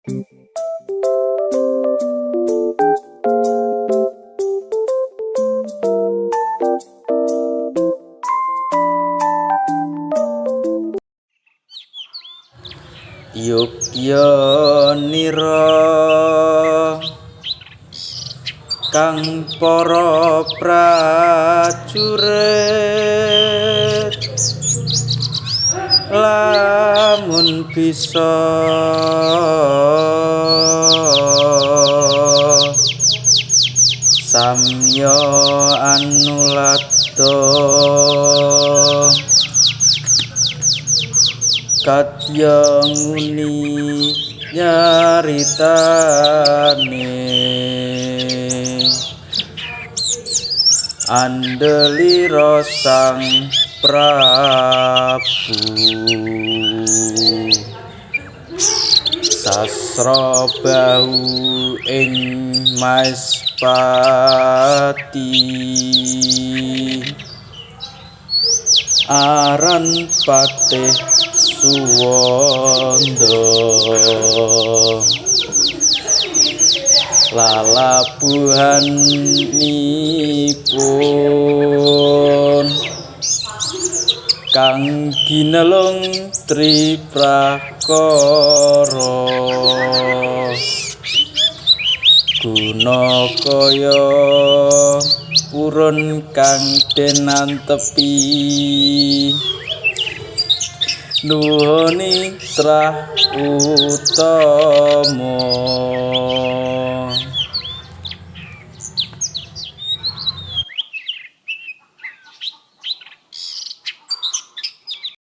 Yogya nira kang para prajurit lamun bisa samya anulada kadya nguni nyaritane andelira sang Prabu sasra bahu ing Maespati aran Patih Suwanda lalabuhanipun kang ginelung triprakara gunakaya purun kang denantepi nuhuni trah utama